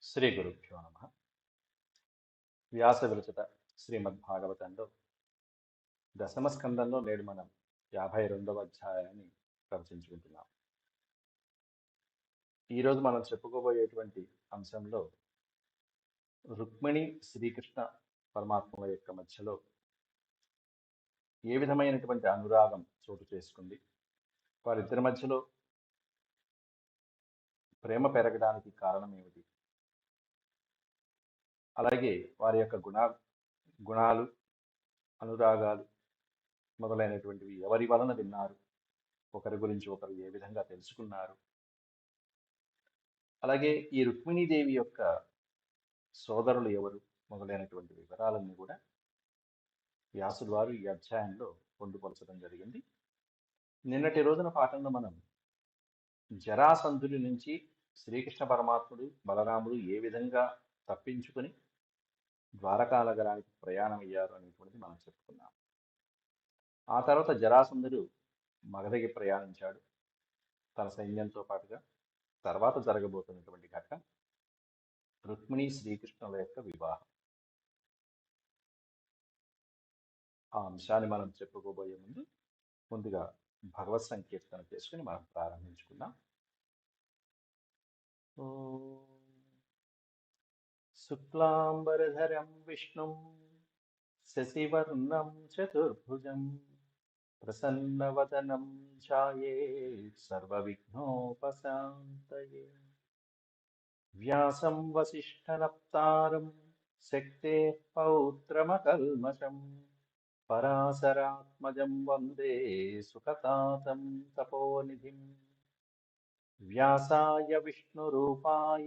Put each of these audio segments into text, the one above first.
శ్రీ గురుభ్యో నమ. వ్యాస విరచిత శ్రీమద్భాగవతంలో దశమ స్కందంలో నేడు మనం 52వ అధ్యాయాన్ని ప్రవచించుకుంటున్నాం. ఈరోజు మనం చెప్పుకోబోయేటువంటి అంశంలో రుక్మిణి శ్రీకృష్ణ పరమాత్మల యొక్క మధ్యలో ఏ విధమైనటువంటి అనురాగం చోటు చేసుకుంది, వారిద్దరి మధ్యలో ప్రేమ పెరగడానికి కారణం ఏమిటి, అలాగే వారి యొక్క గుణాలు, అనురాగాలు మొదలైనటువంటివి ఎవరి వలన విన్నారు, ఒకరి గురించి ఒకరు ఏ విధంగా తెలుసుకున్నారు, అలాగే ఈ రుక్మిణీదేవి యొక్క సోదరులు ఎవరు మొదలైనటువంటి వివరాలన్నీ కూడా వ్యాసుడు వారు ఈ అధ్యాయంలో పొందుపరచడం జరిగింది. నిన్నటి రోజున పాఠంలో మనం జరాసంధుడి నుంచి శ్రీకృష్ణ పరమాత్ముడు బలరాముడు ఏ విధంగా తప్పించుకొని ద్వారకా నగరానికి ప్రయాణం అయ్యారు అనేటువంటిది మనం చెప్పుకున్నాం. ఆ తర్వాత జరాసంధుడు మగధకి ప్రయాణించాడు తన సైన్యంతో పాటుగా. తర్వాత జరగబోతున్నటువంటి ఘట్టం రుక్మిణి శ్రీకృష్ణుల యొక్క వివాహం. ఆ అంశాన్ని మనం చెప్పుకోబోయే ముందుగా భగవత్ సంకీర్తన చేసుకుని మనం ప్రారంభించుకుందాం. శుక్లాంబరధరం విష్ణుం శశివర్ణం చతుర్భుజం ప్రసన్నవదనం ఛాయేత్ సర్వవిఘ్నోపశాంతయే. వ్యాసం వసిష్ఠనప్తారం శక్తేః పౌత్రమకల్మషం పరాశరాత్మజం వందే సుఖతాతం తపోనిధిం. వ్యాసాయ విష్ణురూపాయ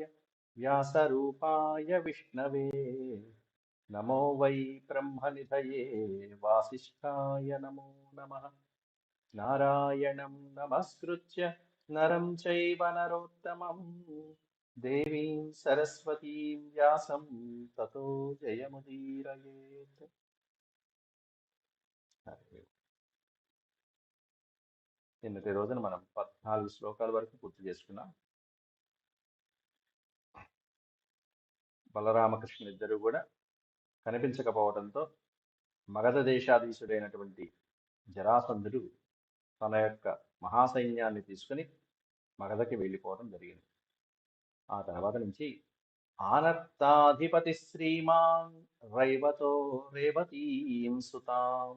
వ్యాసరూపాయ విష్ణవే నమో వై బ్రహ్మనిధయే వాసిష్ఠాయ నమో నమః. నారాయణం నమస్కృత్య నరం చైవ నరోత్తమం దేవీం సరస్వతీం వ్యాసం తతో జయముదీరయేత్. నిన్నటి రోజున మనం 14 శ్లోకాల వరకు పూర్తి చేసుకున్నాం. బలరామకృష్ణులు ఇద్దరు కూడా కనిపించకపోవడంతో మగధ దేశాధీశుడైనటువంటి జరాసంధుడు తన యొక్క మహాసైన్యాన్ని తీసుకుని మగధకి వెళ్ళిపోవడం జరిగింది. ఆ తర్వాత నుంచి ఆనర్తాధిపతి శ్రీమాన్ రైవతో రేవతీం సుతాం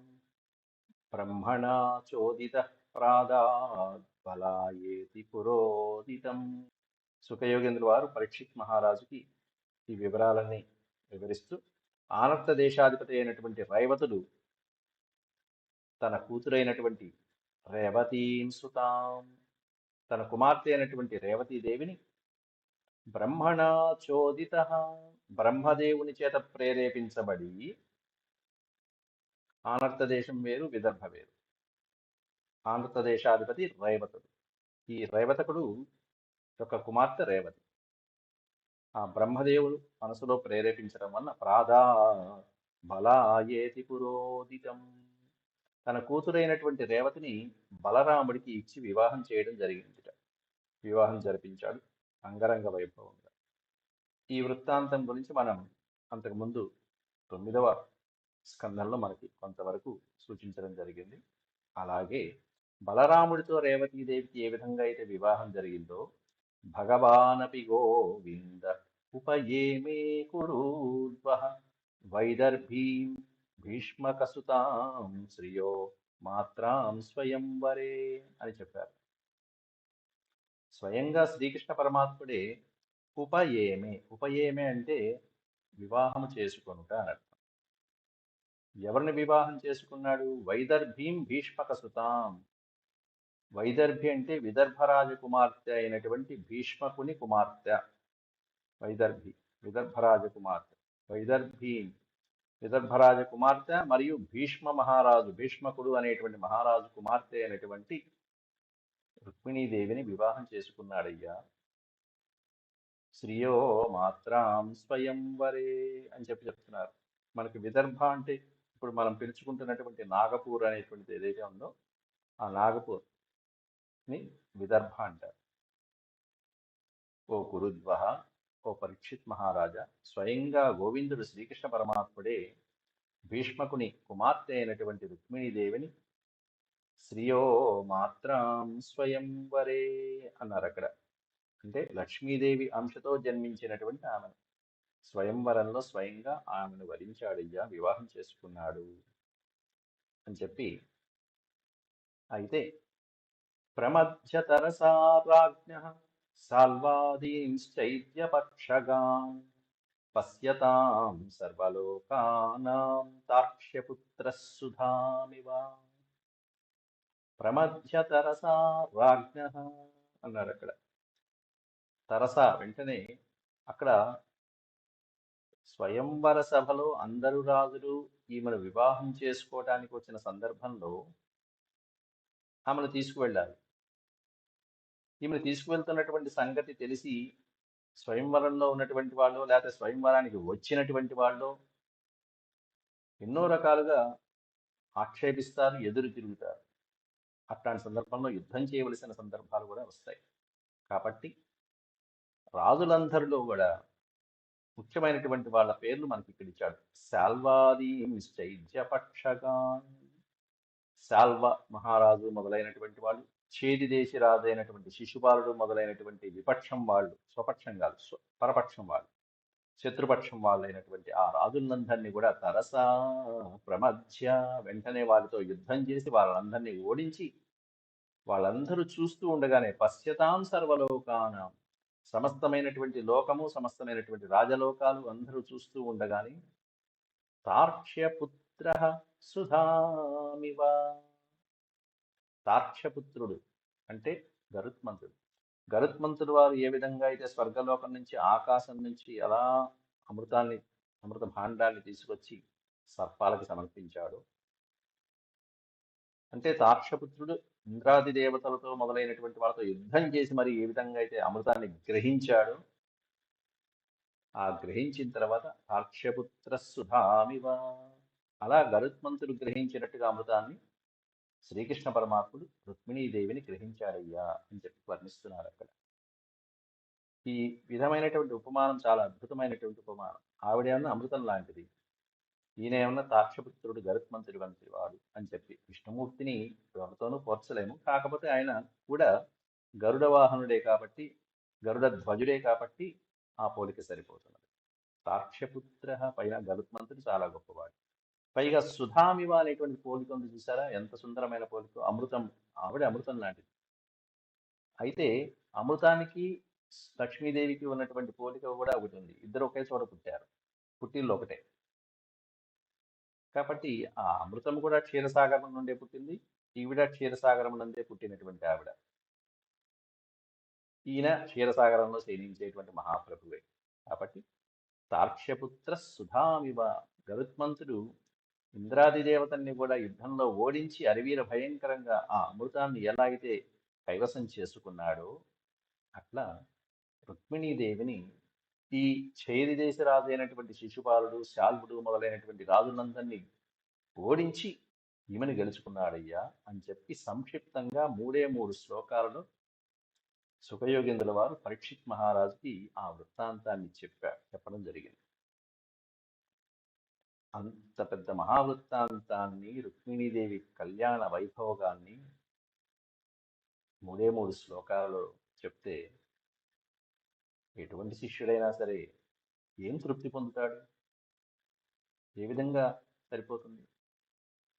బ్రహ్మణా చోదిత ప్రాదాత్ బలాయేతి పురోదితం. సుఖయోగేంద్ర వారు పరీక్షిత్ మహారాజుకి ఈ వివరాలన్నీ వివరిస్తూ ఆనర్త దేశాధిపతి అయినటువంటి రైవతుడు తన కూతురైనటువంటి రేవతీం సుతాం, తన కుమార్తె అయినటువంటి రేవతీదేవిని బ్రహ్మణా చోదిత, బ్రహ్మదేవుని చేత ప్రేరేపించబడి, ఆనర్త దేశం వేరు విదర్భ వేరు. ఆనర్త దేశాధిపతి రైవతుడు. ఈ రైవతకుడు యొక్క కుమార్తె రేవతి. ఆ బ్రహ్మదేవుడు మనసులో ప్రేరేపించడం వల్ల ప్రాదా బలాయేతి పురోదితం, తన కూతురైనటువంటి రేవతిని బలరాముడికి ఇచ్చి వివాహం చేయడం జరిగింది. వివాహం జరిపించాడు అంగరంగ వైభవంగా. ఈ వృత్తాంతం గురించి మనం అంతకుముందు 9వ స్కందంలో మనకి కొంతవరకు సూచించడం జరిగింది. అలాగే బలరాముడితో రేవతీదేవికి ఏ విధంగా అయితే వివాహం జరిగిందో భగవానపి గోవింద ఉపయేమే కురూద్వః వైదర్భీం భీష్మకసుతాం శ్రియో మాత్రాం స్వయంవరే అని చెప్పారు. స్వయంగా శ్రీకృష్ణ పరమాత్ముడే ఉపయేమే అంటే వివాహం చేసుకొనుట అని అర్థం. ఎవరిని వివాహం చేసుకున్నాడు? వైదర్భీం భీష్మకసుతాం. వైదర్భి అంటే విదర్భ రాజకుమార్తె అయినటువంటి భీష్మకుని కుమార్తె. వైదర్భి విదర్భ రాజకుమార్తె. వైదర్భీం విదర్భ రాజకుమార్తె మరియు భీష్మ మహారాజు, భీష్మకుడు అనేటువంటి మహారాజు కుమార్తె అయినటువంటి రుక్మిణీదేవిని వివాహం చేసుకున్నాడయ్యా. శ్రియో మాత్రాం స్వయంవరే అని చెప్తున్నారు. మనకి విదర్భ అంటే ఇప్పుడు మనం పిలుచుకుంటున్నటువంటి నాగపూర్ అనేటువంటిది ఏదైతే ఉందో ఆ నాగపూర్ ని విదర్భ అంటారు. ఓ కురుద్వః ఓ పరీక్షిత్ మహారాజా, స్వయంగా గోవిందుడు శ్రీకృష్ణ పరమాత్ముడే భీష్మకుని కుమార్తె అయినటువంటి రుక్మిణీదేవిని శ్రియో మాత్రాం స్వయంవరే అన్నారు అక్కడ. అంటే లక్ష్మీదేవి అంశతో జన్మించినటువంటి ఆమెను స్వయంవరంలో స్వయంగా ఆమెను వరించాడయ్యా, వివాహం చేసుకున్నాడు అని చెప్పి. అయితే ప్రమధ్యతరసా రాజ్ఞః సాల్వాదీంశ్చైద్యపక్షగాన్ పశ్యతాం సర్వలోకానాం తార్క్ష్యపుత్రః సుధామివ. ప్రమధ్యతరసా రాజ్ఞః అన్నారు అక్కడ. తరస వెంటనే అక్కడ స్వయంవర సభలో అందరు రాజులు ఈమెను వివాహం చేసుకోవడానికి వచ్చిన సందర్భంలో ఆమెను తీసుకువెళ్ళాలి. ఈమెను తీసుకువెళ్తున్నటువంటి సంగతి తెలిసి స్వయంవరంలో ఉన్నటువంటి వాళ్ళు లేకపోతే స్వయంవరానికి వచ్చినటువంటి వాళ్ళు ఎన్నో రకాలుగా ఆక్షేపిస్తారు, ఎదురు తిరుగుతారు. అట్లాంటి సందర్భంలో యుద్ధం చేయవలసిన సందర్భాలు కూడా వస్తాయి. కాబట్టి రాజులందరిలో కూడా ముఖ్యమైనటువంటి వాళ్ళ పేర్లు మనకి ఇక్కడ ఇచ్చాడు. శాల్వాదీంశ్చైద్యపక్షగాన్, శాల్వ మహారాజు మొదలైనటువంటి వాళ్ళు, చేది దేశి రాజు అయినటువంటి శిశుపాలుడు మొదలైనటువంటి విపక్షం వాళ్ళు, స్వపక్షం కాదు పరపక్షం వాళ్ళు, శత్రుపక్షం వాళ్ళైనటువంటి ఆ రాజులందరినీ కూడా తరసా ప్రమధ్య వెంటనే వారితో యుద్ధం చేసి వాళ్ళందరినీ ఓడించి వాళ్ళందరూ చూస్తూ ఉండగానే పశ్యతాం సర్వలోకానాం, సమస్తమైనటువంటి లోకము సమస్తమైనటువంటి రాజలోకాలు అందరూ చూస్తూ ఉండగానే తార్క్ష్యపుత్ర సుధామివ. తార్క్ష్యపుత్రుడు అంటే గరుత్మంతుడు. గరుత్మంతుడు వారు ఏ విధంగా అయితే స్వర్గలోకం నుంచి ఆకాశం నుంచి అలా అమృత భాండాన్ని తీసుకొచ్చి సర్పాలకు సమర్పించాడు, అంటే తార్క్ష్యపుత్రుడు ఇంద్రాది దేవతలతో మొదలైనటువంటి వాళ్ళతో యుద్ధం చేసి మరి ఏ విధంగా అయితే అమృతాన్ని గ్రహించాడో, ఆ గ్రహించిన తర్వాత తార్క్ష్యపుత్ర సుధామివ, అలా గరుత్మంతుడు గ్రహించినట్టుగా అమృతాన్ని శ్రీకృష్ణ పరమాత్ముడు రుక్మిణీదేవిని గ్రహించాడయ్యా అని చెప్పి వర్ణిస్తున్నారు అక్కడ. ఈ విధమైనటువంటి ఉపమానం చాలా అద్భుతమైనటువంటి ఉపమానం. ఆవిడేమన్నా అమృతం లాంటిది, ఈయన ఏమన్నా తార్క్ష్యపుత్రుడు గరుత్మంతుడు వంటి వాడు అని చెప్పి విష్ణుమూర్తిని ఎవరితోనూ పోల్చలేము. కాకపోతే ఆయన కూడా గరుడ వాహనుడే కాబట్టి, గరుడ ధ్వజుడే కాబట్టి ఆ పోలిక సరిపోతున్నది. తార్క్ష్యపుత్ర పైన గరుత్మంతుడు చాలా గొప్పవాడు. పైగా సుధామివ అనేటువంటి పోలిక ఉంది చూసారా, ఎంత సుందరమైన పోలిక. అమృతం, ఆవిడ అమృతం లాంటిది. అయితే అమృతానికి లక్ష్మీదేవికి ఉన్నటువంటి పోలిక కూడా ఒకటి ఉంది. ఇద్దరు ఒకే చోట పుట్టారు, పుట్టిల్లు ఒకటే. కాబట్టి ఆ అమృతం కూడా క్షీరసాగరం నుండే పుట్టింది, ఈవిడ క్షీరసాగరం నుండే పుట్టినటువంటి ఆవిడ. ఈయన క్షీరసాగరంలో శయనించేటువంటి మహాప్రభువే. కాబట్టి తార్క్ష్యపుత్ర సుధామివ, గరుత్మంతుడు ఇంద్రాది దేవతల్ని కూడా యుద్ధంలో ఓడించి అరివీర భయంకరంగా ఆ అమృతాన్ని ఎలా అయితే కైవసం చేసుకున్నాడో, అట్లా రుక్మిణీదేవిని ఈ ఛేది దేశ రాజు అయినటువంటి శిశుపాలుడు, శాల్వుడు మొదలైనటువంటి రాజులందరినీ ఓడించి ఈమెను గెలుచుకున్నాడయ్యా అని చెప్పి సంక్షిప్తంగా 3 శ్లోకాలలో సుఖయోగేంద్రుల వారు పరీక్షిత్ మహారాజుకి ఆ వృత్తాంతాన్ని చెప్పడం జరిగింది. అంత పెద్ద మహావృత్తాంతాన్ని, రుక్మిణీదేవి కళ్యాణ వైభోగాన్ని 3 శ్లోకాలలో చెప్తే ఎటువంటి శిష్యుడైనా సరే ఏం తృప్తి పొందుతాడు? ఏ విధంగా సరిపోతుంది?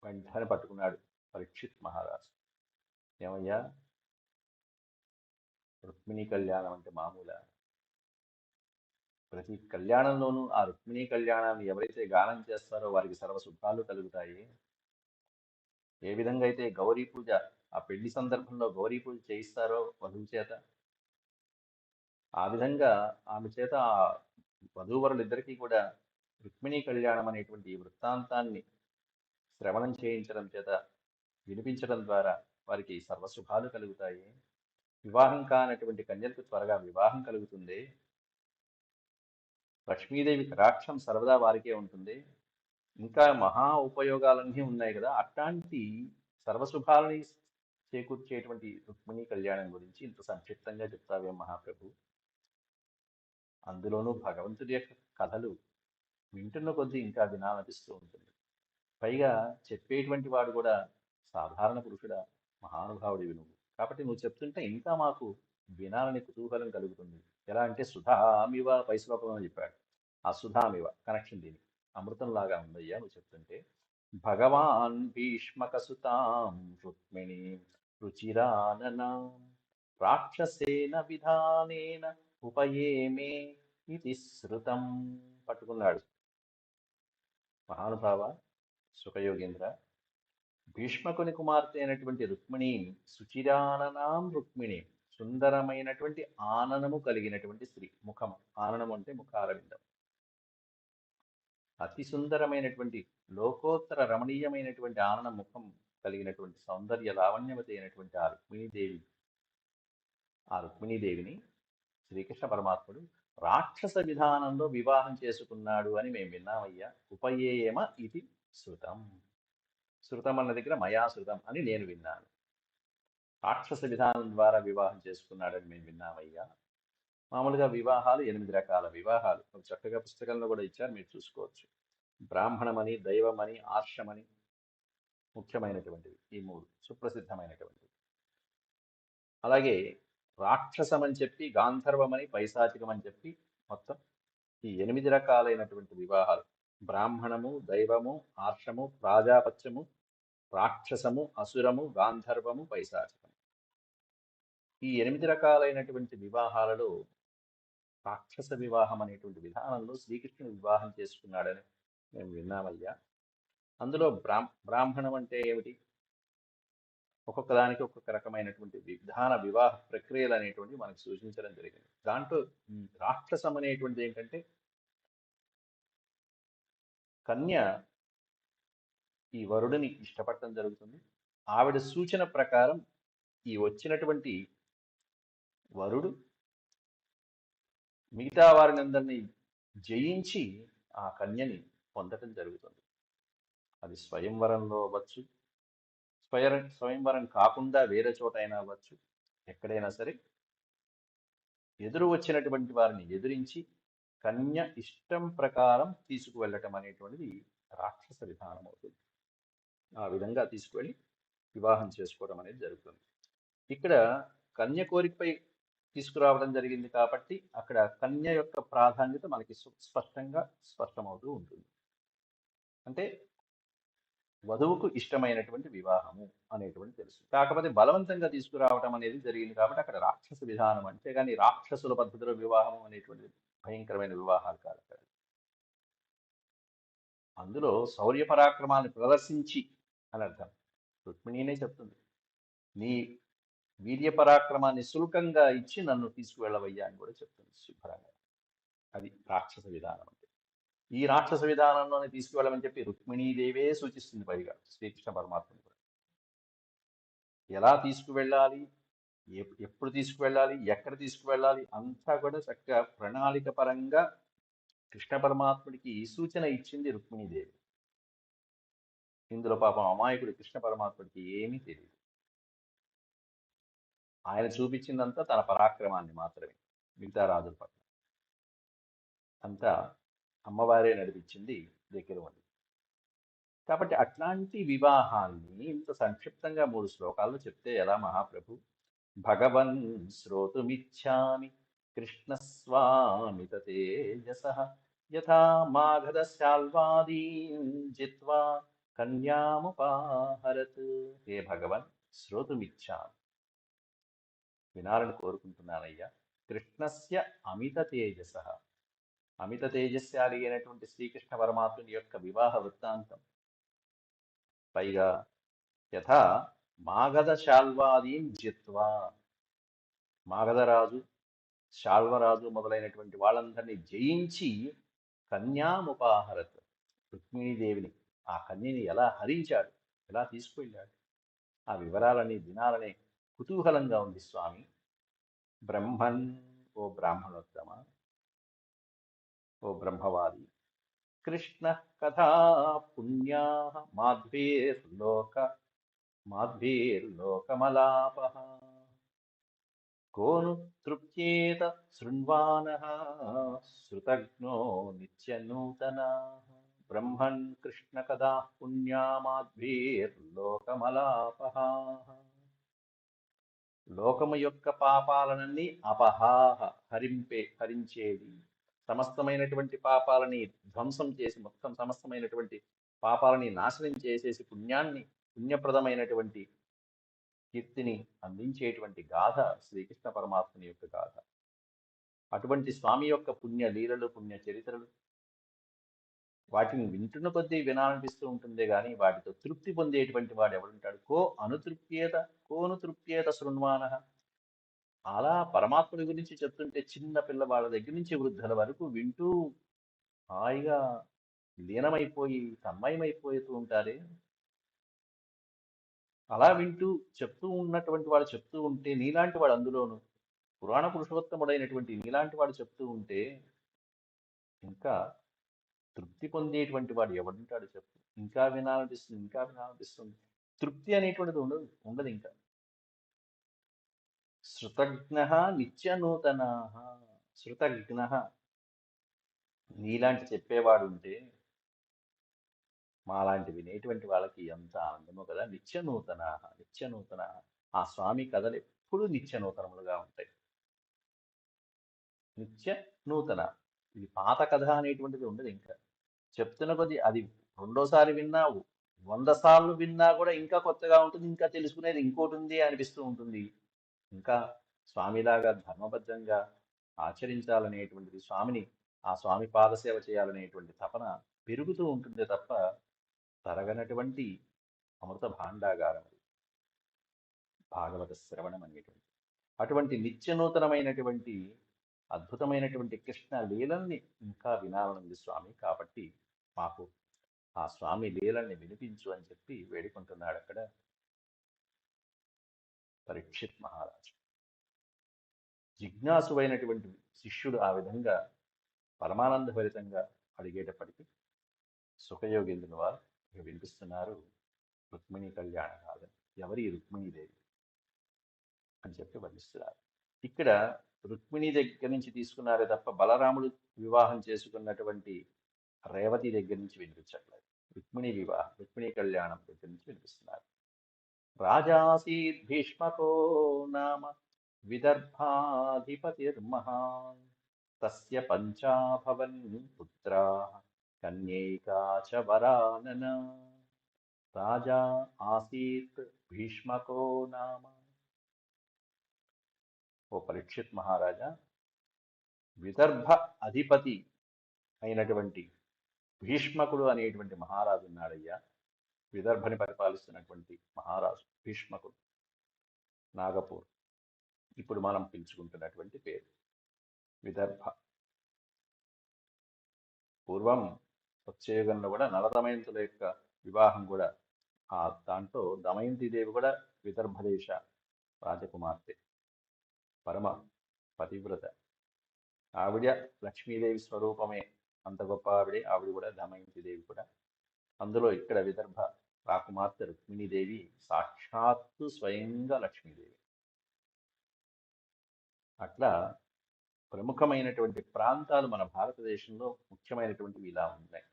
వెంటనే పట్టుకున్నాడు పరీక్షిత్ మహారాజు. ఏమయ్యా, రుక్మిణీ కళ్యాణం అంటే మామూలా? ప్రతి కళ్యాణంలోనూ ఆ రుక్మిణీ కళ్యాణాన్ని ఎవరైతే గానం చేస్తారో వారికి సర్వశుభాలు కలుగుతాయి. ఏ విధంగా అయితే గౌరీ పూజ, ఆ పెళ్లి సందర్భంలో గౌరీ పూజ చేయిస్తారో వధువు చేత, ఆ విధంగా ఆమె చేత ఆ వధూవరులిద్దరికీ కూడా రుక్మిణీ కళ్యాణం అనేటువంటి ఈ వృత్తాంతాన్ని శ్రవణం చేయించడం చేత, వినిపించడం ద్వారా వారికి సర్వశుభాలు కలుగుతాయి. వివాహం కానటువంటి కన్యలకు త్వరగా వివాహం కలుగుతుంది. లక్ష్మీదేవి కటాక్షం సర్వదా వారికే ఉంటుంది. ఇంకా మహా ఉపయోగాలన్నీ ఉన్నాయి కదా, అట్లాంటి సర్వశుభాలని చేకూర్చేటువంటి రుక్మిణీ కళ్యాణం గురించి ఇంత సంక్షిప్తంగా చెప్తావేం మహాప్రభు? అందులోనూ భగవంతుడి యొక్క కథలు వింటున్న కొద్దీ ఇంకా వినాలనిపిస్తూ ఉంటుంది. పైగా చెప్పేటువంటి వాడు కూడా సాధారణ పురుషుడా, మహానుభావుడివి నువ్వు. కాబట్టి నువ్వు చెప్తుంటే ఇంకా మాకు వినాలని కుతూహలం కలుగుతుంది. ఎలా అంటే సుధామివ పై శ్లోకంలో చెప్పాడు. ఆ సుధామివ కనెక్షన్ దీనికి అమృతంలాగా ఉందయ్యా నువ్వు చెప్తుంటే. భగవాన్ భీష్మకసుతాం రుక్మిణీ రుచిరాననాం రాక్షసేన విధానేన ఉపయేమే ఇది శృతం. పట్టుకున్నాడు మహానుభావ సుఖయోగేంద్ర. భీష్మకుని కుమార్తె అయినటువంటి రుక్మిణి, సుచిరాననాం రుక్మిణి, సుందరమైనటువంటి ఆననము కలిగినటువంటి స్త్రీ. ముఖం, ఆననం అంటే ముఖారవిందం. అతి సుందరమైనటువంటి లోకోత్తర రమణీయమైనటువంటి ఆనన ముఖం కలిగినటువంటి సౌందర్య లావణ్యవతి అయినటువంటి ఆ రుక్మిణీదేవిని శ్రీకృష్ణ పరమాత్ముడు రాక్షస విధానంలో వివాహం చేసుకున్నాడు అని మేము విన్నామయ్యా. ఉపయేమ ఇది శృతం. శృతం అన్న దగ్గర మయా శృతం అని నేను విన్నాను. రాక్షస విధానం ద్వారా వివాహం చేసుకున్నాడని మేము విన్నామయ్యా. మామూలుగా వివాహాలు 8 రకాల వివాహాలు చక్కగా పుస్తకంలో కూడా ఇచ్చారు, మీరు చూసుకోవచ్చు. బ్రాహ్మణమని, దైవమని, ఆర్షమని ముఖ్యమైనటువంటివి ఈ 3 సుప్రసిద్ధమైనటువంటివి. అలాగే రాక్షసం అని చెప్పి, గాంధర్వమని, పైశాచికం అని చెప్పి మొత్తం ఈ 8 రకాలైనటువంటి వివాహాలు. బ్రాహ్మణము, దైవము, ఆర్షము, ప్రాజాపత్యము, రాక్షసము, అసురము, గాంధర్వము, పైశాచికము. ఈ 8 రకాలైనటువంటి వివాహాలలో రాక్షస వివాహం అనేటువంటి విధానంలో శ్రీకృష్ణుడు వివాహం చేసుకున్నాడని మేము విన్నామయ్యా. అందులో బ్రాహ్మణం అంటే ఏమిటి? ఒక్కొక్క దానికి ఒక్కొక్క రకమైనటువంటి వివాహ ప్రక్రియలు అనేటువంటి మనకు సూచించడం జరిగింది. దాంట్లో రాక్షసం అనేటువంటిది ఏంటంటే కన్య ఈ వరుడిని ఇష్టపడటం జరుగుతుంది. ఆవిడ సూచన ప్రకారం ఈ వచ్చినటువంటి వరుడు మిగతా వారిని అందరినీ జయించి ఆ కన్యని పొందటం జరుగుతుంది. అది స్వయంవరంలో అవ్వచ్చు, స్వయంవరం కాకుండా వేరే చోట అయినా అవ్వచ్చు. ఎక్కడైనా సరే ఎదురు వచ్చినటువంటి వారిని ఎదిరించి కన్య ఇష్టం ప్రకారం తీసుకువెళ్ళటం అనేటువంటిది రాక్షస విధానం అవుతుంది. ఆ విధంగా తీసుకువెళ్ళి వివాహం చేసుకోవడం అనేది జరుగుతుంది. ఇక్కడ కన్య కోరికపై తీసుకురావడం జరిగింది కాబట్టి అక్కడ కన్య యొక్క ప్రాధాన్యత మనకి స్పష్టమవుతూ ఉంటుంది. అంటే వధువుకు ఇష్టమైనటువంటి వివాహము అనేటువంటి తెలుసు. కాకపోతే బలవంతంగా తీసుకురావటం అనేది జరిగింది కాబట్టి అక్కడ రాక్షస విధానం. అంటే కానీ రాక్షసుల పద్ధతిలో వివాహం అనేటువంటి భయంకరమైన వివాహాలు కాదు. అందులో శౌర్య పరాక్రమాన్ని ప్రదర్శించి అని అర్థం. రుక్మిణీనే చెప్తుంది, నీ వీర్య పరాక్రమాన్ని శుల్కంగా ఇచ్చి నన్ను తీసుకువెళ్ళవయ్యా అని కూడా చెప్తుంది శుభ్రంగా. అది రాక్షస విధానం అంటే. ఈ రాక్షస విధానంలోనే తీసుకువెళ్ళమని చెప్పి రుక్మిణీదేవే సూచిస్తుంది. పైగా శ్రీకృష్ణ పరమాత్మని కూడా ఎలా తీసుకువెళ్ళాలి, ఎప్పుడు తీసుకువెళ్ళాలి, ఎక్కడ తీసుకువెళ్ళాలి అంతా కూడా చక్కగా ప్రణాళిక పరంగా కృష్ణ పరమాత్ముడికి సూచన ఇచ్చింది రుక్మిణీదేవి. ఇందులో పాపం అమాయకుడు కృష్ణ పరమాత్ముడికి ఏమీ తెలియదు. ఆయన చూపించిందంతా తన పరాక్రమాన్ని మాత్రమే, మిగతా రాజుల పట్ల అంతా అమ్మవారే నడిపించింది దగ్గర ఉంది. కాబట్టి అట్లాంటి వివాహాన్ని ఇంత సంక్షిప్తంగా 3 శ్లోకాల్లో చెప్తే ఎలా మహాప్రభు? భగవన్ శ్రోతుమిచ్చామి కృష్ణస్వామిత తేజసః యథా మాఘదశాల్వాదీం జిత్వా కన్యాముపాహరత్. హే భగవన్, శ్రోతుమిచ్చామి, వినాలని కోరుకుంటున్నానయ్యా. కృష్ణస్య అమిత తేజసః, అమిత తేజస్శాలి అయినటువంటి శ్రీకృష్ణ పరమాత్ముని యొక్క వివాహ వృత్తాంతం. పైగా యథా మాగధ శాల్వాదీం జిత్వా, మాగధరాజు, శాల్వరాజు మొదలైనటువంటి వాళ్ళందరినీ జయించి కన్యాముపాహరత్, రుక్మిణీదేవిని, ఆ కన్యని ఎలా హరించాడు, ఎలా తీసుకువెళ్ళాడు, ఆ వివరాలని వినాలనే కుతూహలంగా ఉంది స్వామి. బ్రహ్మన్, ఓ బ్రాహ్మణోత్తమ, ఓ బ్రహ్మవాది, కృష్ణ కథా పుణ్యా మాధ్వీర్లోకమలాపః. కోను తృప్యేత శృణ్వానః శృతజ్ఞో నిత్యనూతనాః బ్రహ్మన్ కృష్ణ కదా పుణ్యామాద్భిర్లోకమలాపహాః. లోకము యొక్క పాపాలనన్నీ అపహాహ హరించేది, సమస్తమైనటువంటి పాపాలని ధ్వంసం చేసి, మొత్తం సమస్తమైనటువంటి పాపాలని నాశనం చేసేసి పుణ్యప్రదమైనటువంటి కీర్తిని అందించేటువంటి గాథ శ్రీకృష్ణ పరమాత్మని యొక్క గాథ. అటువంటి స్వామి యొక్క పుణ్య లీలలు, పుణ్య చరిత్రలు వాటిని వింటున్న కొద్దీ వినాలనిపిస్తూ ఉంటుందే గాని వాటితో తృప్తి పొందేటువంటి వాడు ఎవడుంటాడు? కోను తృప్యేత శృణ్వాన. అలా పరమాత్ముడి గురించి చెప్తుంటే చిన్న పిల్లవాళ్ళ దగ్గర నుంచి వృద్ధుల వరకు వింటూ హాయిగా లీనమైపోయి తన్మయమైపోతూ ఉంటారే. అలా వింటూ చెప్తూ ఉన్నటువంటి వాడు చెప్తూ ఉంటే, నీలాంటి వాడు అందులోను పురాణ పురుషోత్తముడైనటువంటి నీలాంటి వాడు చెప్తూ ఉంటే ఇంకా తృప్తి పొందేటువంటి వాడు ఎవడుంటాడు చెప్పు? ఇంకా వినాలనిపిస్తుంది, ఇంకా వినాలనిపిస్తుంది. తృప్తి అనేటువంటిది ఉండదు ఉండదు ఇంకా. శృతజ్ఞ నిత్యనూతనా. శృతజ్ఞ, నీలాంటి చెప్పేవాడు ఉంటే మాలాంటి వినేటువంటి వాళ్ళకి ఎంత ఆనందమో కదా. నిత్యనూతన నిత్యనూతన. ఆ స్వామి కథలు ఎప్పుడూ నిత్యనూతనములుగా ఉంటాయి. నిత్య నూతన. ఇది పాత కథ అనేటువంటిది ఉండదు ఇంకా. చెప్తున్న కొద్దీ అది రెండోసారి విన్నా 100 సార్లు విన్నా కూడా ఇంకా కొత్తగా ఉంటుంది, ఇంకా తెలుసుకునేది ఇంకోటి ఉంది అనిపిస్తూ ఉంటుంది. ఇంకా స్వామిలాగా ధర్మబద్ధంగా ఆచరించాలనేటువంటిది, ఆ స్వామి పాదసేవ చేయాలనేటువంటి తపన పెరుగుతూ ఉంటుంది తప్ప తరగనటువంటి అమృత భాండాగారం భాగవత శ్రవణం అనేటువంటి. అటువంటి నిత్యనూతనమైనటువంటి అద్భుతమైనటువంటి కృష్ణ లీలల్ని ఇంకా వినాలనుంది స్వామి, కాబట్టి మాకు ఆ స్వామి లీలల్ని వినిపించు అని చెప్పి వేడుకుంటున్నాడు అక్కడ పరీక్షిత్ మహారాజు. జిజ్ఞాసువైనటువంటి శిష్యుడు ఆ విధంగా పరమానంద భరితంగా అడిగేటప్పటికీ సుఖయోగేంద్రుని వారు వినిపిస్తున్నారు రుక్మిణీ కళ్యాణ గాథ. ఎవరి రుక్మిణీదేవి అని చెప్పి వర్ణిస్తున్నారు. ఇక్కడ రుక్మిణి దగ్గర నుంచి తీసుకున్నారే తప్ప బలరాముడు వివాహం చేసుకున్నటువంటి రేవతి దగ్గర నుంచి వినిపించట్లేదు. రుక్మిణీ కళ్యాణం దగ్గర నుంచి వినిపిస్తున్నారు. రాజాసీద్ భీష్మకో నామ విదర్భాధిపతిర్మహాన్ తస్య పంచాభవన్ పుత్రాః కన్యైకా చ వరానన. రాజా ఆసీత్ భీష్మకో నామ. ఓ పరీక్షిత్ మహారాజా, విదర్భ అధిపతి అయినటువంటి భీష్మకుడు అనేటువంటి మహారాజు ఉన్నాడయ్యా. విదర్భని పరిపాలిస్తున్నటువంటి మహారాజు భీష్మకుడు, నాగపూర్ ఇప్పుడు మనం పిలుచుకుంటున్నటువంటి పేరు విదర్భ. పూర్వం సత్యయుగంలో కూడా నలదమయంతుల యొక్క వివాహం కూడా, దాంట్లో దమయంతిదేవి కూడా విదర్భ దేశ రాజకుమార్తె, పరమ పతివ్రత. ఆవిడ లక్ష్మీదేవి స్వరూపమే, అంత గొప్ప ఆవిడ కూడా దమయంతిదేవి కూడా. అందులో ఇక్కడ విదర్భ రాకుమార్తె రుక్మిణీదేవి సాక్షాత్తు స్వయంగా లక్ష్మీదేవి. అట్లా ప్రముఖమైనటువంటి ప్రాంతాలు మన భారతదేశంలో ముఖ్యమైనటువంటివి ఇలా ఉన్నాయి.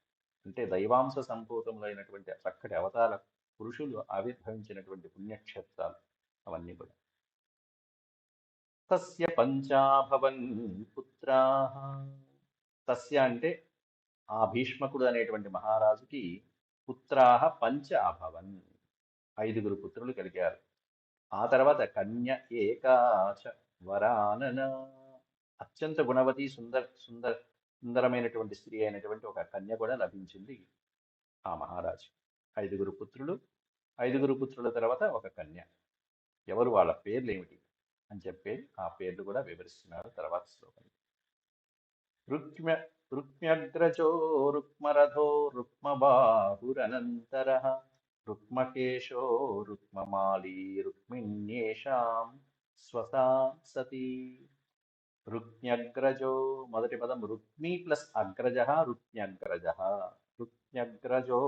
అంటే దైవాంశ సంభూతములైనటువంటి చక్కటి అవతార పురుషులు ఆవిర్భవించినటువంటి పుణ్యక్షేత్రాలు అవన్నీ కూడా. తస్య పంచాభవన్ పుత్రాః. తస్య అంటే ఆ భీష్మకుడు అనేటువంటి మహారాజుకి పుత్రాః పంచ అభవన్, 5 పుత్రులు కలిగారు. ఆ తర్వాత కన్య ఏకాచ వరానన, అత్యంత గుణవతి సుందరమైనటువంటి స్త్రీ అయినటువంటి ఒక కన్య కూడా లభించింది ఆ మహారాజు. 5 పుత్రులు, 5 పుత్రుల తర్వాత ఒక కన్య. ఎవరు, వాళ్ళ పేర్లు ఏమిటి అని చెప్పి ఆ పేర్లు కూడా వివరిస్తున్నారు తర్వాత శ్లోకం. రుక్మ్యగ్రజో రుక్మరథో రుక్మబాహురనంతరః రుక్మకేశో రుక్మమాలీ రుక్మిణ్యేషాం స్వసా సతీ. రుక్మ్యగ్రజో, మొదటి పదం రుక్మి ప్లస్ అగ్రజ, రుక్మ్యగ్రజ. రుక్మ్యగ్రజో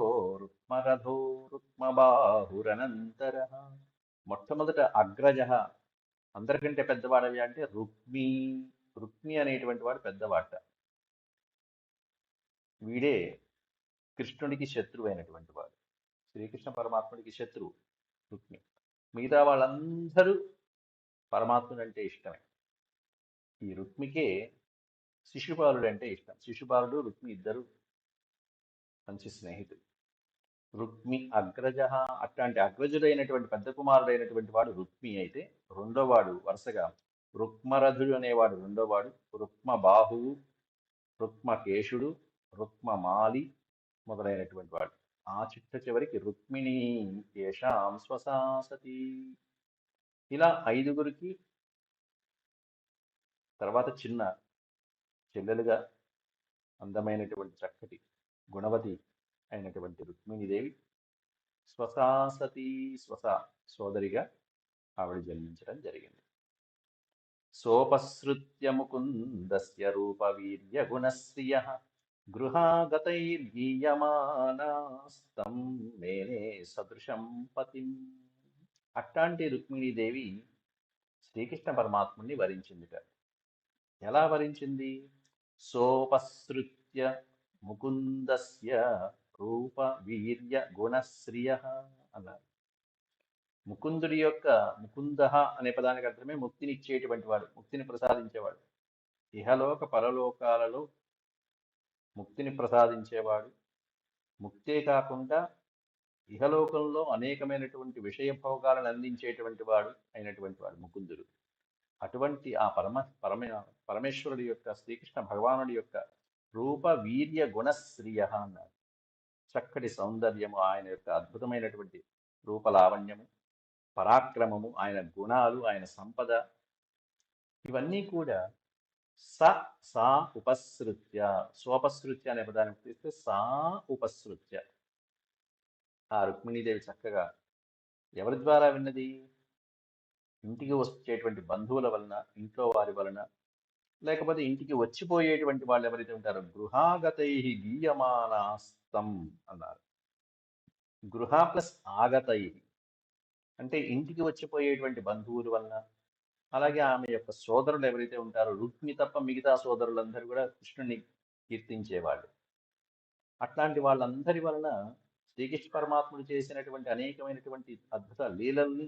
రుక్మరథో రుక్మబాహురనంతరః. మొట్టమొదట అగ్రజ అందరికంటే పెద్దవాడవి అంటే రుక్మి. రుక్మి అనేటువంటి వాడు పెద్దవాట. వీడే కృష్ణుడికి శత్రువు అయినటువంటి వాడు. శ్రీకృష్ణ పరమాత్ముడికి శత్రువు రుక్మి. మిగతా వాళ్ళందరూ పరమాత్ముడు అంటే ఇష్టమే. ఈ రుక్మికే శిశుపాలుడు అంటే ఇష్టం. శిశుపాలుడు రుక్మి ఇద్దరు మంచి స్నేహితులు. రుక్మి అగ్రజ. అట్లాంటి అగ్రజుడైనటువంటి పెద్ద కుమారుడైనటువంటి వాడు రుక్మి అయితే, రెండో వాడు వరుసగా రుక్మరథుడు అనేవాడు రెండోవాడు, రుక్మ బాహువు, రుక్మకేశుడు, రుక్మమాలి మొదలైనటువంటి వాడు. ఆ చిట్ట చివరికి రుక్మిణి ఏషాం స్వసాసతి. ఇలా ఐదుగురికి తర్వాత చిన్న చెల్లెలుగా అందమైనటువంటి చక్కటి గుణవతి అయినటువంటి రుక్మిణీదేవి స్వసాసతి, స్వస సోదరిగా ఆవిడ జన్మించడం జరిగింది. సోపసృత్య ముకుందస్య రూపవీర్య గుణశ్రియ గృహాగతైర్గీయమానాస్తం మేనే సదృశం పతిం. అట్లాంటి రుక్మిణీదేవి శ్రీకృష్ణ పరమాత్ముని వరించిందిట. ఎలా వరించింది? సోపసృత్య ముకుందస్య రూప వీర్య గుణశ్రియ అన్నారు. ముకుందుడి యొక్క, ముకుంద అనే పదానికి అర్థమే ముక్తిని ఇచ్చేటువంటి వాడు, ముక్తిని ప్రసాదించేవాడు. ఇహలోక పరలోకాలలో ముక్తిని ప్రసాదించేవాడు. ముక్తే కాకుండా ఇహలోకంలో అనేకమైనటువంటి విషయ భోగాలను అందించేటువంటి వాడు అయినటువంటి వాడు ముకుందుడు. అటువంటి ఆ పరమేశ్వరుడి యొక్క, శ్రీకృష్ణ భగవానుడి యొక్క రూప వీర్య గుణశ్రియ అన్నారు. చక్కటి సౌందర్యము, ఆయన యొక్క అద్భుతమైనటువంటి రూపలావణ్యము, పరాక్రమము, ఆయన గుణాలు, ఆయన సంపద, ఇవన్నీ కూడా సా ఉపసృత్య, స్వపసృత్య అనే పదాన్ని తీస్తే సా ఉపసృత్య. ఆ రుక్మిణీదేవి చక్కగా ఎవరి ద్వారా విన్నది? ఇంటికి వచ్చేటువంటి బంధువుల వలన, ఇంట్లో వారి వలన, లేకపోతే ఇంటికి వచ్చిపోయేటువంటి వాళ్ళు ఎవరైతే ఉంటారో గృహాగతై గీయమానాస్తం అన్నారు. గృహ ప్లస్ ఆగతై అంటే ఇంటికి వచ్చిపోయేటువంటి బంధువుల వలన, అలాగే ఆమె యొక్క సోదరులు ఎవరైతే ఉంటారో, రుక్మి తప్ప మిగతా సోదరులందరూ కూడా కృష్ణుని కీర్తించేవాళ్ళు. అట్లాంటి వాళ్ళందరి వలన శ్రీకృష్ణ పరమాత్ముడు చేసినటువంటి అనేకమైనటువంటి అద్భుత లీలల్ని,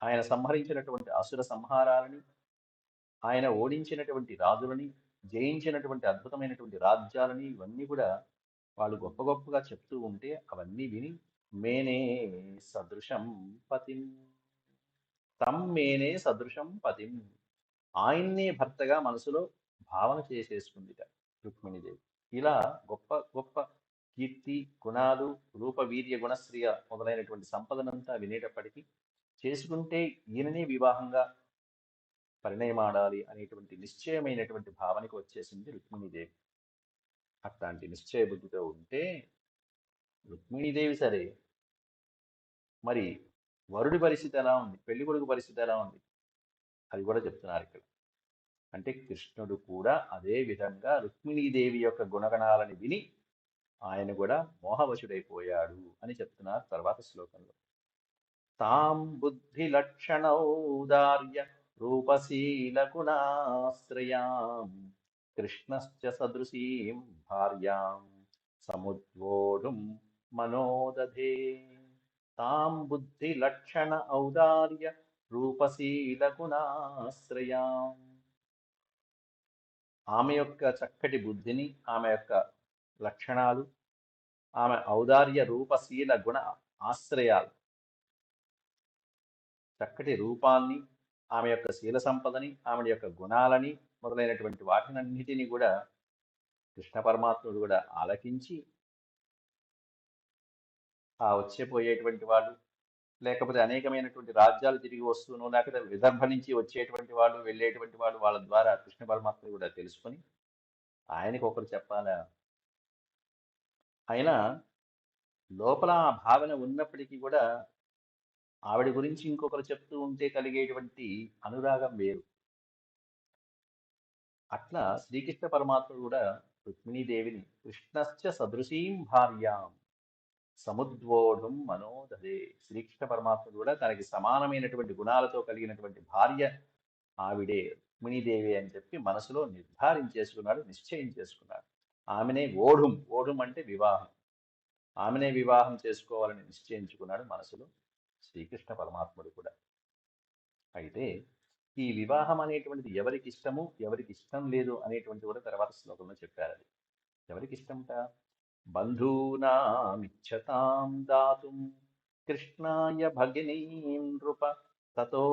ఆయన సంహరించినటువంటి అసుర సంహారాలని, ఆయన ఓడించినటువంటి రాజులని, జయించినటువంటి అద్భుతమైనటువంటి రాజ్యాలని, ఇవన్నీ కూడా వాళ్ళు గొప్ప గొప్పగా చెప్తూ ఉంటే అవన్నీ విని మేనే సదృశం పతిం, తం మేనే సదృశం పతిం, ఆయన్నే భర్తగా మనసులో భావన చేసేసుకుందిట రుక్మిణీదేవి. ఇలా గొప్ప గొప్ప కీర్తి, గుణాలు, రూప వీర్య గుణశ్రియ మొదలైనటువంటి సంపదనంతా వినేటప్పటికీ చేసుకుంటే ఈయననే వివాహంగా పరిణయమాడాలి అనేటువంటి నిశ్చయమైనటువంటి భావనకు వచ్చేసింది రుక్మిణీదేవి. అట్లాంటి నిశ్చయ బుద్ధితో ఉంటే రుక్మిణీదేవి సరే, మరి వరుడి పరిస్థితి ఎలా ఉంది, పెళ్లి కొడుకు పరిస్థితి ఎలా ఉంది, అది కూడా చెప్తున్నారు ఇక్కడ. అంటే కృష్ణుడు కూడా అదే విధంగా రుక్మిణీదేవి యొక్క గుణగణాలని విని ఆయన కూడా మోహవశుడైపోయాడు అని చెప్తున్నారు తర్వాత శ్లోకంలో. తాం బుద్ధి లక్షణౌదార్య రూపశీల గుణాశ్రయాం కృష్ణశ్చ సదృశీం భార్యాం సముద్వోఢుం మనోదధే. తాం బుద్ధి లక్షణ ఔదార్య రూపశీల గుణాశ్రయాం. ఆమె యొక్క చక్కటి బుద్ధిని, ఆమె యొక్క లక్షణాలు, ఆమె ఔదార్య రూపశీల గుణ ఆశ్రయాలు, చక్కటి రూపాన్ని, ఆమె యొక్క శీల సంపదని, ఆమె యొక్క గుణాలని మొదలైనటువంటి వాటినన్నిటినీ కూడా కృష్ణ పరమాత్ముడు కూడా ఆలకించి, ఆ వచ్చేపోయేటువంటి వాళ్ళు, లేకపోతే అనేకమైనటువంటి రాజ్యాలు తిరిగి వస్తూనో, లేకపోతే విదర్భ నుంచి వచ్చేటువంటి వాళ్ళు, వెళ్ళేటువంటి వాళ్ళు, వాళ్ళ ద్వారా కృష్ణ పరమాత్ముడు కూడా తెలుసుకొని ఆయనకు ఒకరు చెప్పాలా. అయినా లోపల ఆ భావన ఉన్నప్పటికీ కూడా ఆవిడ గురించి ఇంకొకరు చెప్తూ ఉంటే కలిగేటువంటి అనురాగం వేరు. అట్లా శ్రీకృష్ణ పరమాత్ముడు కూడా రుక్మిణీదేవిని కృష్ణశ్చ సదృశీం భార్యాం, సముద్వోఢుం మనోదదే. శ్రీకృష్ణ పరమాత్ముడు కూడా తనకి సమానమైనటువంటి గుణాలతో కలిగినటువంటి భార్య ఆవిడే రుక్మిణీదేవి అని చెప్పి మనసులో నిర్ధారించేసుకున్నాడు, నిశ్చయం చేసుకున్నాడు. ఆమెనే ఓఢుం, ఓఢుం అంటే వివాహం, ఆమెనే వివాహం చేసుకోవాలని నిశ్చయించుకున్నాడు మనసులో శ్రీకృష్ణ పరమాత్ముడు కూడా. అయితే ఈ వివాహం అనేటువంటిది ఎవరికి ఇష్టము, ఎవరికి ఇష్టం లేదు అనేటువంటి కూడా తర్వాత శ్లోకంలో చెప్పారు. అది ఎవరికి ఇష్టంట? బంధూనామిచ్చతాం దాతుం కృష్ణాయ భగినీం నృప తతో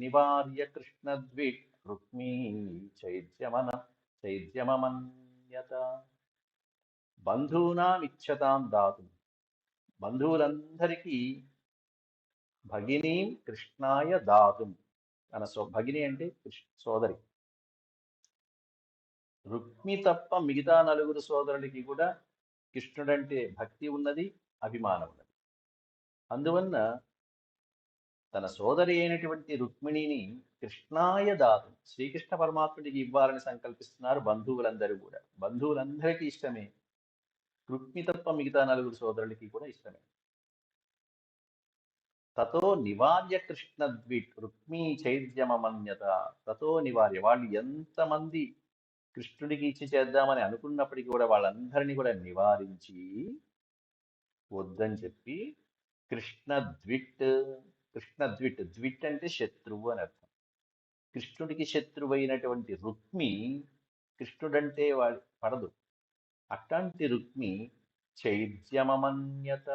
నివార్య కృష్ణద్విట్ రుక్మీ చైద్యమమన్యత. బంధూనామిచ్చతాం దాతుం, బంధువులందరికీ భగినీం కృష్ణాయ దాతుం, తన భగిని అంటే సోదరి, రుక్మి తప్ప మిగతా నలుగురు సోదరులకి కూడా కృష్ణుడంటే భక్తి ఉన్నది, అభిమానం ఉన్నది. అందువల్ల తన సోదరి అయినటువంటి రుక్మిణిని కృష్ణాయ దాతం, శ్రీకృష్ణ పరమాత్ముడికి ఇవ్వాలని సంకల్పిస్తున్నారు బంధువులందరూ కూడా. బంధువులందరికీ ఇష్టమే, రుక్మి తప్ప మిగతా నలుగురు సోదరులకి కూడా ఇష్టమే. తతో నివార్య కృష్ణద్విట్ రుక్మీ చైద్యమమన్యత. తతో నివార్య, వాళ్ళు ఎంతమంది కృష్ణుడికి ఇచ్చి చేద్దామని అనుకున్నప్పటికీ కూడా వాళ్ళందరినీ కూడా నివారించి వద్దని చెప్పి కృష్ణద్విట్, కృష్ణద్విట్, ద్విట్ అంటే శత్రువు అని అర్థం. కృష్ణుడికి శత్రువైనటువంటి రుక్మి, కృష్ణుడంటే వాడి పడదు, అట్లాంటి రుక్మి చైద్యమమన్యత,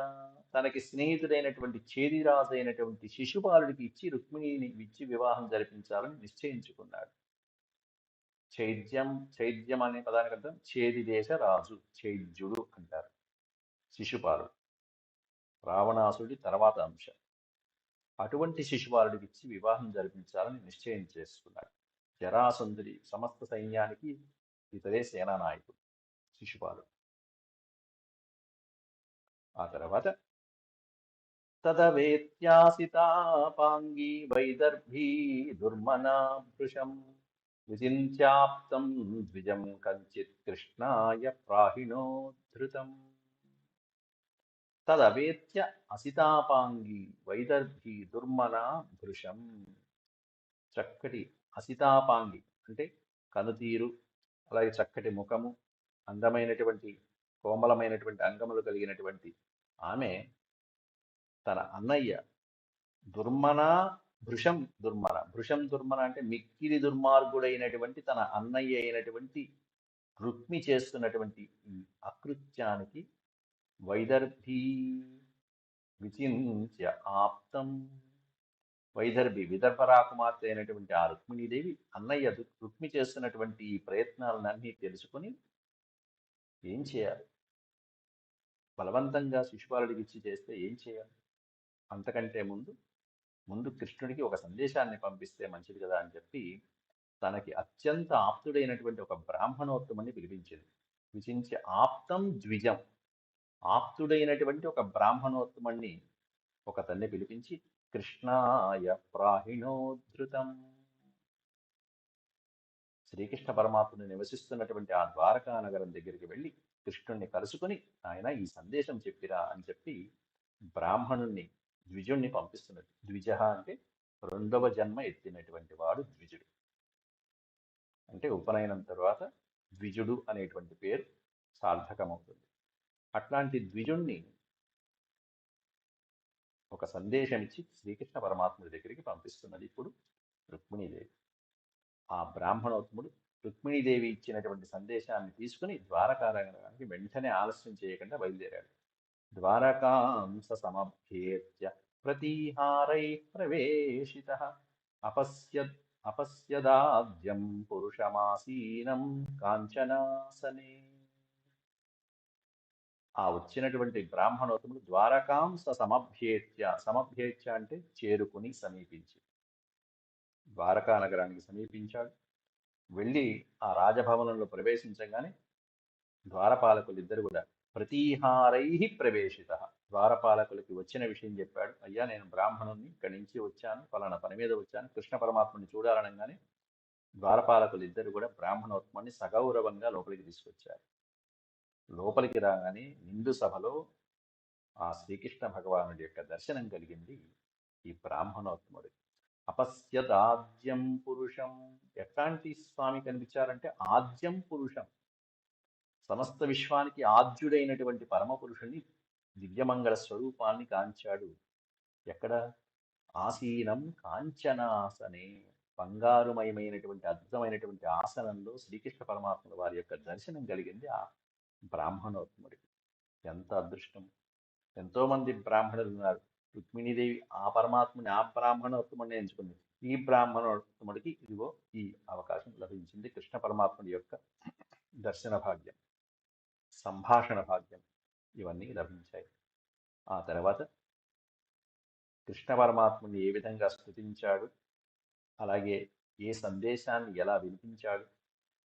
తనకి స్నేహితుడైనటువంటి చేదిరాజు అయినటువంటి శిశుపాలుడికి ఇచ్చి రుక్మిణిని ఇచ్చి వివాహం జరిపించాలని నిశ్చయించుకున్నాడు. చైద్యం, చైద్యం అనే పదానికి అర్థం చేది దేశ రాజు, చైద్యుడు అంటారు. శిశుపాలుడు రావణాసుడి తర్వాత అంశ. అటువంటి శిశుపాలుడికి ఇచ్చి వివాహం జరిపించాలని నిశ్చయం చేసుకున్నాడు. జరాసంధుడి సమస్త సైన్యానికి ఇతడే సేనానాయకుడు శిశుపాలుడు. ఆ తర్వాత తదవేత్యాసితాపాంగీ వైదర్భీ దుర్మనా భృశం విచింత్యాప్తం ద్విజం కంచిత్ కృష్ణాయ ప్రాహిణోద్ధృతం. తదవేత్య అసితాపాంగి వైదర్భి దుర్మనా భృశం. చక్కటి అసితాపాంగి అంటే కనుతీరు, అలాగే చక్కటి ముఖము, అందమైనటువంటి కోమలమైనటువంటి అంగములు కలిగినటువంటి ఆమె తన అన్నయ్య దుర్మన భృశం, దుర్మన, భృశం దుర్మన అంటే మిక్కిలి దుర్మార్గుడైనటువంటి తన అన్నయ్య అయినటువంటి రుక్మి చేస్తున్నటువంటి ఈ అకృత్యానికి వైదర్భి విచింత్య ఆప్తం. వైదర్భి విదర్భ రాకుమార్తె అయినటువంటి ఆ రుక్మిణీదేవి అన్నయ్య రుక్మి చేస్తున్నటువంటి ఈ ప్రయత్నాలన్నీ తెలుసుకొని ఏం చేయాలి, బలవంతంగా శిశుపాలుడికి ఇచ్చి చేస్తే ఏం చేయాలి, అంతకంటే ముందు కృష్ణుడికి ఒక సందేశాన్ని పంపిస్తే మంచిది కదా అని చెప్పి తనకి అత్యంత ఆప్తుడైనటువంటి ఒక బ్రాహ్మణోత్తముని పిలిపించింది. విచించి ఆప్తం ద్విజం, ఆప్తుడైనటువంటి ఒక బ్రాహ్మణోత్తముణ్ణి ఒకతన్ని పిలిపించి కృష్ణాయ ప్రాహిణోద్ధృతం, శ్రీకృష్ణ పరమాత్ముని నివసిస్తున్నటువంటి ఆ ద్వారకా నగరం దగ్గరికి వెళ్ళి కృష్ణుణ్ణి కలుసుకుని ఆయన ఈ సందేశం చెప్పిరా అని చెప్పి బ్రాహ్మణుణ్ణి, ద్విజుణ్ణి పంపిస్తున్నది. ద్విజ అంటే రెండవ జన్మ ఎత్తినటువంటి వాడు ద్విజుడు. అంటే ఉపనయనం తర్వాత ద్విజుడు అనేటువంటి పేరు సార్థకమవుతుంది. అట్లాంటి ద్విజుణ్ణి ఒక సందేశం ఇచ్చి శ్రీకృష్ణ పరమాత్ముడి దగ్గరికి పంపిస్తున్నది ఇప్పుడు రుక్మిణీదేవి. ఆ బ్రాహ్మణోత్తముడు రుక్మిణీదేవి ఇచ్చినటువంటి సందేశాన్ని తీసుకుని ద్వారకానగరానికి వెంటనే ఆలస్యం చేయకుండా బయలుదేరాడు. ద్వారకాం సమభ్యేత్య ప్రతీహారై ప్రవేశితః అపశ్యదాద్యం పురుషమాసీనం కాంచనాసనే. ఆ వచ్చినటువంటి బ్రాహ్మణోత్తముడు ద్వారకాం సమభ్యేత్య, సమభ్యేత్య అంటే చేరుకుని, సమీపించి, ద్వారకా నగరానికి సమీపించాడు. వెళ్ళి ఆ రాజభవనంలో ప్రవేశించగానే ద్వారపాలకులు ఇద్దరు కూడా ప్రతీహారై ప్రవేశిత, ద్వారపాలకులకి వచ్చిన విషయం చెప్పాడు. అయ్యా, నేను బ్రాహ్మణుణ్ణి, ఇక్కడి నుంచి వచ్చాను, ఫలానా పని మీద వచ్చాను, కృష్ణ పరమాత్ముని చూడాలనగానే ద్వారపాలకులు ఇద్దరు కూడా బ్రాహ్మణోత్తముని సగౌరవంగా లోపలికి తీసుకొచ్చారు. లోపలికి రాగానే నిండు సభలో ఆ శ్రీకృష్ణ భగవానుడి యొక్క దర్శనం కలిగింది ఈ బ్రాహ్మణోత్తముడు. అపశ్యదాద్యం పురుషం, ఎట్లాంటి స్వామి కనిపించారంటే ఆద్యం పురుషం, సమస్త విశ్వానికి ఆద్యుడైనటువంటి పరమ పురుషుని దివ్యమంగళ స్వరూపాన్ని కాంచాడు. ఎక్కడ? ఆసీనం కాంచనాసనే, బంగారుమయమైనటువంటి అద్భుతమైనటువంటి ఆసనంలో శ్రీకృష్ణ పరమాత్ముల వారి యొక్క దర్శనం కలిగింది ఆ బ్రాహ్మణోత్తముడికి. ఎంత అదృష్టం! ఎంతో మంది బ్రాహ్మణులు ఉన్నారు. రుక్మిణీదేవి ఆ పరమాత్ముని ఆ బ్రాహ్మణోత్తముడిని ఎంచుకుంది. ఈ బ్రాహ్మణోత్తముడికి ఇదిగో ఈ అవకాశం లభించింది. కృష్ణ పరమాత్ముడి యొక్క దర్శన భాగ్యం, సంభాషణ భాగ్యం ఇవన్నీ లభించాయి. ఆ తర్వాత కృష్ణ పరమాత్ముని ఏ విధంగా స్తుతించాడు, అలాగే ఏ సందేశాన్ని ఎలా వినిపించాడు,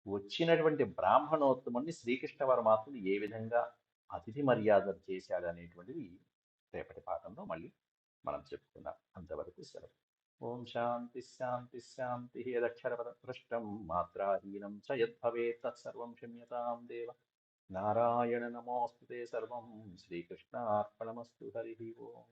వచ్చినటువంటి బ్రాహ్మణోత్తముని శ్రీకృష్ణ పరమాత్ముడు ఏ విధంగా అతిథి మర్యాదలు చేశాడు అనేటువంటిది రేపటి పాఠంలో మళ్ళీ మనం చెప్పుకుందాం. అంతవరకు సెలవు. ఓం శాంతి శాంతి శాంతి. యదక్షరపద పృష్టం మాత్రాహీనం చ యద్భవేత్ తత్సర్వం క్షమ్యతాం దేవ. నారాయణ నమోస్తుతే. సర్వం శ్రీకృష్ణార్పణమస్తు. హరి ఓం.